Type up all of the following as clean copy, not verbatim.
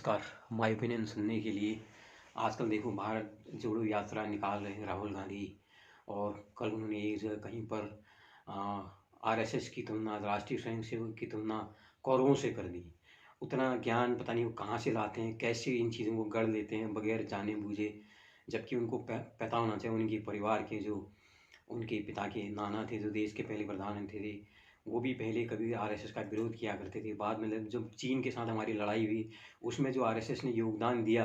नमस्कार। My opinion सुनने के लिए आजकल देखो भारत जोड़ो यात्रा निकाल रहे हैं राहुल गांधी। और कल उन्होंने एक जगह कहीं पर आरएसएस की तुलना, राष्ट्रीय स्वयंसेवक की तुलना कौरवों से कर दी। उतना ज्ञान पता नहीं वो कहाँ से लाते हैं, कैसे इन चीज़ों को गढ़ लेते हैं बगैर जाने बूझे। जबकि उनको पता होना चाहिए उनके परिवार के जो उनके पिता के नाना थे, जो देश के पहले प्रधानमंत्री थे, वो भी पहले कभी आरएसएस का विरोध किया करते थे। बाद में जब चीन के साथ हमारी लड़ाई हुई, उसमें जो आरएसएस ने योगदान दिया,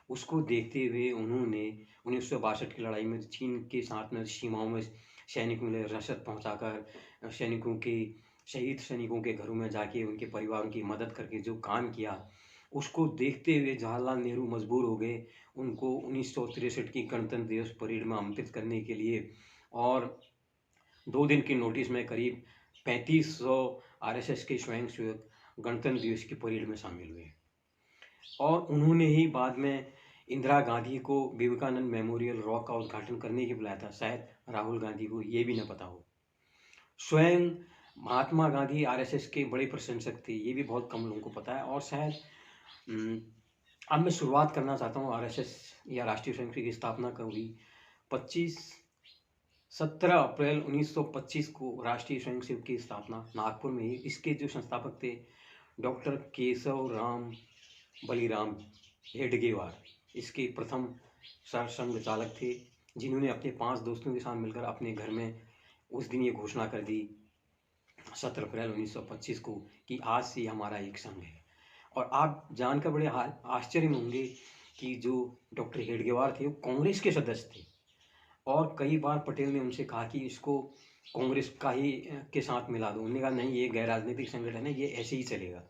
उसको देखते हुए उन्होंने 1962 की लड़ाई में चीन के साथ में सीमाओं में सैनिकों ने रसद पहुँचाकर सैनिकों के शहीद सैनिकों के घरों में जाके उनके परिवारों की मदद करके जो काम किया, उसको देखते हुए जवाहरलाल नेहरू मजबूर हो गए उनको 1963 की गणतंत्र दिवस परेड में आमंत्रित करने के लिए। और 2 दिन की नोटिस में करीब 3500 आरएसएस के स्वयंसेवक गणतंत्र दिवस की परेड में शामिल हुए। और उन्होंने ही बाद में इंदिरा गांधी को विवेकानंद मेमोरियल रॉक का उद्घाटन करने के लिए बुलाया था। शायद राहुल गांधी को ये भी न पता हो। स्वयं महात्मा गांधी आरएसएस के बड़े प्रशंसक थे, ये भी बहुत कम लोगों को पता है। और शायद अब मैं शुरुआत करना चाहता हूँ आरएसएस या राष्ट्रीय स्वयंसेवक की स्थापना कब हुई। 17 अप्रैल 1925 को राष्ट्रीय स्वयंसेवक की स्थापना नागपुर में ही। इसके जो संस्थापक थे डॉक्टर केशव राम बलिराम हेडगेवार, इसके प्रथम सरसंघ चालक थे, जिन्होंने अपने 5 दोस्तों के साथ मिलकर अपने घर में उस दिन ये घोषणा कर दी 17 अप्रैल 1925 को कि आज से हमारा एक संघ है। और आप जानकर बड़े आश्चर्य में होंगे कि जो डॉक्टर हेडगेवार थे वो कांग्रेस के सदस्य थे। और कई बार पटेल ने उनसे कहा कि इसको कांग्रेस का ही के साथ मिला दो। उन्होंने कहा नहीं, ये गैर राजनीतिक संगठन है, ये ऐसे ही चलेगा।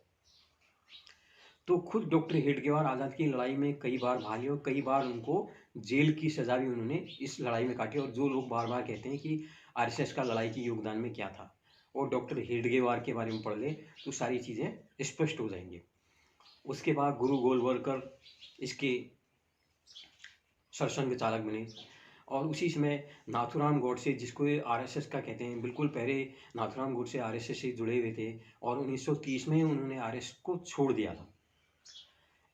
तो खुद डॉक्टर हेडगेवार आज़ाद की लड़ाई में कई बार भाग लिए और कई बार उनको जेल की सजा भी उन्होंने इस लड़ाई में काटी। और जो लोग बार बार कहते हैं कि आरएसएस का लड़ाई की योगदान में क्या था, और डॉक्टर हेडगेवार के बारे में पढ़ ले तो सारी चीज़ें स्पष्ट हो जाएंगी। उसके बाद गुरु गोलवलकर इसके सरसंघ चालक बने। और उसी समय नाथूराम गोडसे, जिसको आरएसएस का कहते हैं, बिल्कुल पहले नाथूराम गोडसे आरएसएस से जुड़े हुए थे और 1930 में उन्होंने आरएसएस को छोड़ दिया था।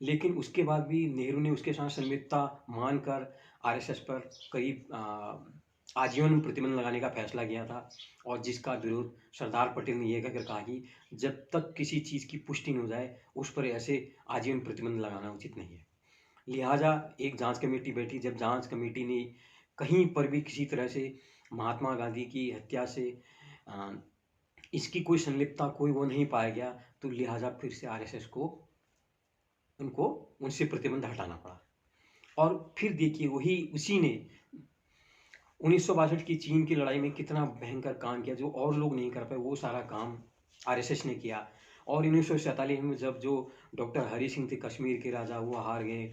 लेकिन उसके बाद भी नेहरू ने उसके साथ संलिप्तता मानकर आरएसएस पर करीब आजीवन प्रतिबंध लगाने का फैसला किया था। और जिसका विरोध सरदार पटेल ने यह कहकर कहा कि जब तक किसी चीज़ की पुष्टि नहीं हो जाए उस पर ऐसे आजीवन प्रतिबंध लगाना उचित नहीं है। लिहाजा एक जांच कमेटी बैठी। जब जांच कमेटी ने कहीं पर भी किसी तरह से महात्मा गांधी की हत्या से इसकी कोई संलिप्तता, कोई वो नहीं पाया गया, तो लिहाजा फिर से आरएसएस को उनको उनसे प्रतिबंध हटाना पड़ा। और फिर देखिए वही उसी ने 1962 की चीन की लड़ाई में कितना भयंकर काम किया, जो और लोग नहीं कर पाए, वो सारा काम आरएसएस ने किया। और 1947 में जब जो डॉक्टर हरि सिंह थे, कश्मीर के राजा, वो हार गए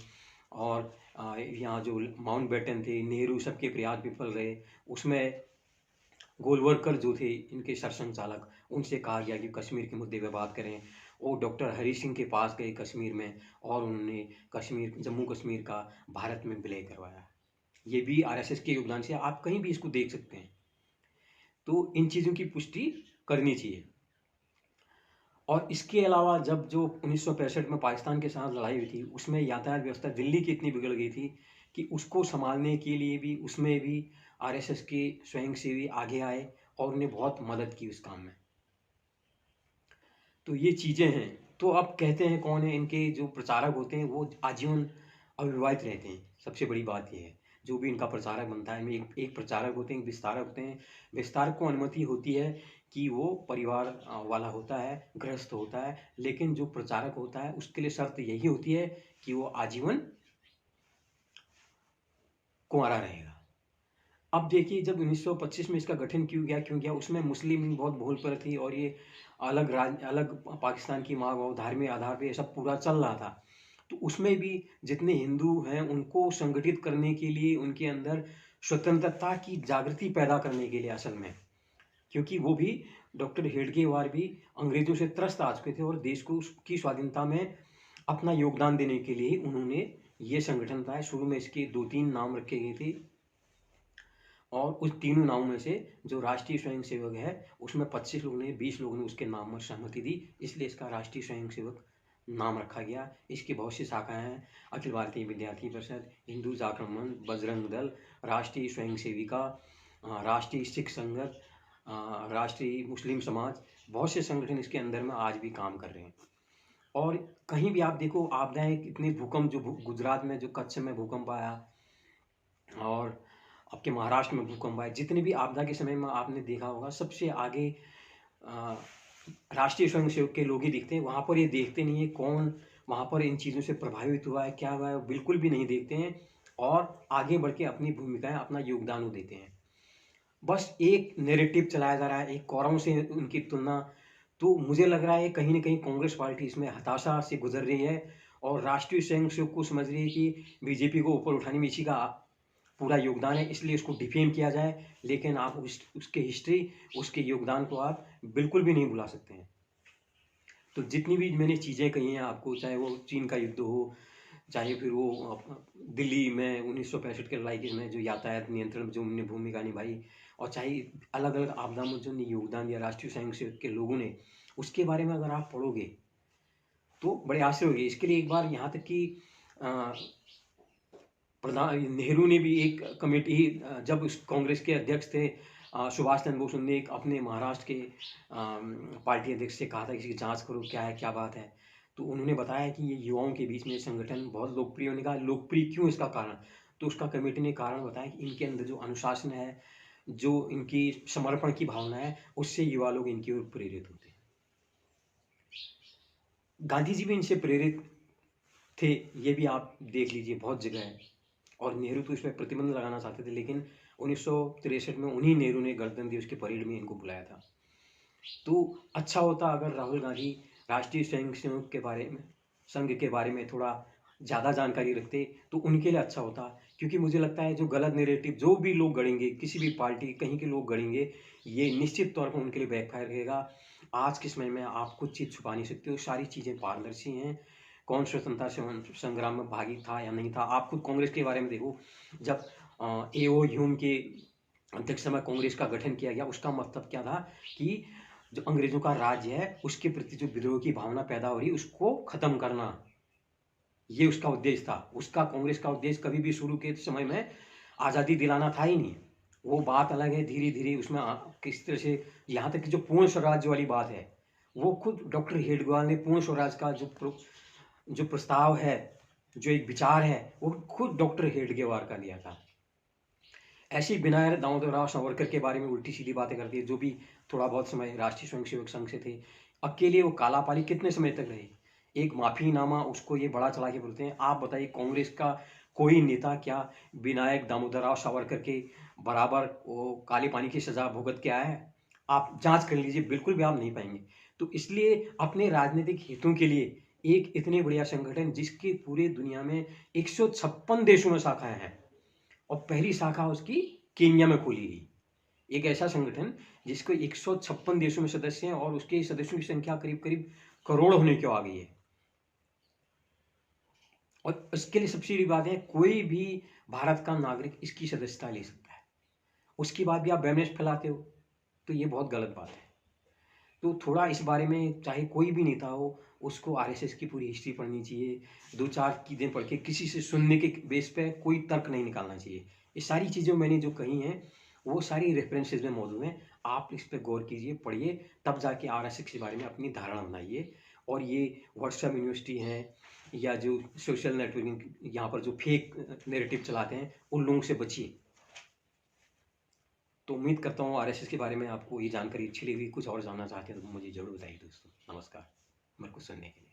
और यहाँ जो माउंटबेटन थे, नेहरू, सबके प्रयास विफल रहे। उसमें गोलवलकर जो थे इनके सरसंघ चालक, उनसे कहा गया कि कश्मीर के मुद्दे पर बात करें। वो डॉक्टर हरि सिंह के पास गए कश्मीर में और उन्होंने कश्मीर, जम्मू कश्मीर का भारत में विलय करवाया। ये भी आरएसएस के योगदान से, आप कहीं भी इसको देख सकते हैं। तो इन चीज़ों की पुष्टि करनी चाहिए। और इसके अलावा जब जो 1965 में पाकिस्तान के साथ लड़ाई हुई थी, उसमें यातायात व्यवस्था दिल्ली की इतनी बिगड़ गई थी कि उसको संभालने के लिए भी, उसमें भी आरएसएस के स्वयंसेवी आगे आए और उन्हें बहुत मदद की उस काम में। तो ये चीज़ें हैं। तो अब कहते हैं कौन है, इनके जो प्रचारक होते हैं वो आजीवन अविवाहित रहते हैं। सबसे बड़ी बात ये है, जो भी इनका प्रचारक बनता है, एक प्रचारक होते हैं, एक विस्तारक होते हैं। विस्तारक को अनुमति होती है कि वो परिवार वाला होता है, गृहस्थ होता है। लेकिन जो प्रचारक होता है उसके लिए शर्त यही होती है कि वो आजीवन कुंवारा रहेगा। अब देखिए जब 1925 में इसका गठन क्यों किया, उसमें मुस्लिम लीग बहुत बोल पर थी और ये अलग पाकिस्तान की मांग और धार्मिक आधार पे ये सब पूरा चल रहा था। तो उसमें भी जितने हिंदू हैं उनको संगठित करने के लिए, उनके अंदर स्वतंत्रता की जागृति पैदा करने के लिए असल में, क्योंकि वो भी डॉक्टर हेडगेवार भी अंग्रेजों से त्रस्त आ चुके थे और देश को की स्वाधीनता में अपना योगदान देने के लिए उन्होंने ये संगठन बनाया। शुरू में इसके 2-3 नाम रखे गए थे और उस तीनों नामों में से जो राष्ट्रीय स्वयंसेवक है उसमें 25 लोगों ने, 20 लोगों ने उसके नाम में सहमति दी, इसलिए इसका राष्ट्रीय स्वयंसेवक नाम रखा गया। इसकी बहुत सी शाखाएं हैं: अखिल भारतीय विद्यार्थी परिषद, हिंदू जागरण मंच, बजरंग दल, राष्ट्रीय स्वयं सेविका, राष्ट्रीय सिख संगत, राष्ट्रीय मुस्लिम समाज। बहुत से संगठन इसके अंदर में आज भी काम कर रहे हैं। और कहीं भी आप देखो, आपदाएं कितने, भूकंप जो गुजरात में जो कच्छ में भूकंप आया, और आपके महाराष्ट्र में भूकंप आए, जितने भी आपदा के समय में आपने देखा होगा, सबसे आगे अ, राष्ट्रीय स्वयंसेवक के लोग ही दिखते हैं। वहाँ पर ये देखते नहीं है कौन वहाँ पर इन चीज़ों से प्रभावित हुआ है, क्या हुआ है, वो बिल्कुल भी नहीं देखते हैं, और आगे बढ़ के अपनी भूमिकाएं, अपना योगदान वो देते हैं। बस एक नैरेटिव चलाया जा रहा है, एक कौरवों से उनकी तुलना। तो मुझे लग रहा है कहीं न कहीं कांग्रेस पार्टी इसमें हताशा से गुज़र रही है, और राष्ट्रीय स्वयंसेवक को समझ रही है कि बीजेपी को ऊपर उठाने में इसी का पूरा योगदान है, इसलिए उसको डिफेम किया जाए। लेकिन आप उसकी हिस्ट्री, उसके योगदान को आप बिल्कुल भी नहीं भुला सकते हैं। तो जितनी भी मैंने चीज़ें कही हैं आपको, चाहे वो चीन का युद्ध हो, चाहे फिर वो दिल्ली में 1965 के लड़ाई के में जो यातायात नियंत्रण में जो उन्होंने भूमिका निभाई, और चाहे अलग अलग आपदा में जो योगदान दिया राष्ट्रीय स्वयंसेवक के लोगों ने, उसके बारे में अगर आप पढ़ोगे तो बड़े आश्चर्य होगी। इसके लिए एक बार यहाँ तक कि प्रधान नेहरू ने भी एक कमेटी, जब उस कांग्रेस के अध्यक्ष थे सुभाष चंद्र बोस, ने एक अपने महाराष्ट्र के पार्टी अध्यक्ष से कहा था कि इसकी जांच करो, क्या है, क्या बात है। तो उन्होंने बताया कि ये युवाओं के बीच में संगठन बहुत लोकप्रिय होने का, लोकप्रिय क्यों, इसका कारण। तो उसका कमेटी ने कारण बताया कि इनके अंदर जो अनुशासन है, जो इनकी समर्पण की भावना है, उससे युवा लोग इनकी ओर प्रेरित होते हैं। गांधी जी भी इनसे प्रेरित थे, ये भी आप देख लीजिए, बहुत जगह है। और नेहरू तो इसमें प्रतिबंध लगाना चाहते थे, लेकिन 1963 में उन्हीं नेहरू ने गणतंत्र दिवस की परेड में इनको बुलाया था। तो अच्छा होता अगर राहुल गांधी राष्ट्रीय स्वयंसेवक के बारे में, संघ के बारे में थोड़ा ज़्यादा जानकारी रखते, तो उनके लिए अच्छा होता। क्योंकि मुझे लगता है जो गलत नैरेटिव जो भी लोग गढ़ेंगे, किसी भी पार्टी कहीं के लोग गढ़ेंगे, ये निश्चित तौर पर उनके लिए बैकफायर रहेगा। आज के समय में आप कुछ चीज़ छुपा नहीं सकते हो, सारी चीज़ें पारदर्शी हैं। कौन स्वतंत्रता संग्राम में भागी था या नहीं था, आप खुद कांग्रेस के बारे में देखो। जब एओ ह्यूम के अध्यक्ष में कांग्रेस का गठन किया गया, उसका मतलब क्या था कि जो अंग्रेजों का राज्य है, उसके प्रति जो विद्रोह की भावना पैदा हो रही, उसको खत्म करना, ये उसका उद्देश्य था। उसका, कांग्रेस का उद्देश्य कभी भी शुरू के समय में आज़ादी दिलाना था ही नहीं। वो बात अलग है, धीरे धीरे उसमें किस तरह से, यहाँ तक कि जो पूर्ण स्वराज वाली बात है, वो खुद डॉक्टर हेडगेवार ने पूर्ण स्वराज का जो प्रस्ताव है, जो एक विचार है, वो खुद डॉक्टर हेडगेवार का दिया था। ऐसे ही विनायक दामोदर सावरकर के बारे में उल्टी सीधी बातें करती है, जो भी थोड़ा बहुत समय राष्ट्रीय स्वयंसेवक संघ से थे। अकेले वो काला पानी कितने समय तक रहे, एक माफीनामा, उसको ये बड़ा चला के बोलते हैं। आप बताइए, कांग्रेस का कोई नेता क्या विनायक दामोदर सावरकर के बराबर वो काले पानी की सजा भुगत के आया है? आप जांच कर लीजिए, बिल्कुल भी आप नहीं पाएंगे। तो इसलिए अपने राजनीतिक हितों के लिए एक इतने बढ़िया संगठन, जिसकी पूरे दुनिया में 156 देशों में शाखाएं हैं, और पहली शाखा उसकी केन्या में खोली गई। एक ऐसा संगठन जिसको 156 देशों में सदस्य हैं, और उसके सदस्यों की संख्या करीब करीब करोड़ होने को आ गई है। और इसके लिए सबसे बड़ी बात है, कोई भी भारत का नागरिक इसकी सदस्यता ले सकता है। उसके बाद भी आप बैमनेस फैलाते हो, तो ये बहुत गलत बात है। तो थोड़ा इस बारे में, चाहे कोई भी नेता हो, उसको आरएसएस की पूरी हिस्ट्री पढ़नी चाहिए। 2-4 चीज़ें पढ़ के किसी से सुनने के बेस पे कोई तर्क नहीं निकालना चाहिए। ये सारी चीज़ें मैंने जो कही हैं, वो सारी रेफरेंसेस में मौजूद हैं। आप इस पे गौर कीजिए, पढ़िए, तब जाके आरएसएस के बारे में अपनी धारणा बनाइए। और ये व्हाट्सएप यूनिवर्सिटी हैं, या जो सोशल नेटवर्किंग यहाँ पर जो फेक नैरेटिव चलाते हैं, उन लोगों से बचिए। तो उम्मीद करता हूँ आरएसएस के बारे में आपको ये जानकारी अच्छी लगी। कुछ और जानना चाहते हैं तो मुझे ज़रूर बताइए दोस्तों। नमस्कार, मेरे को सुनने के लिए।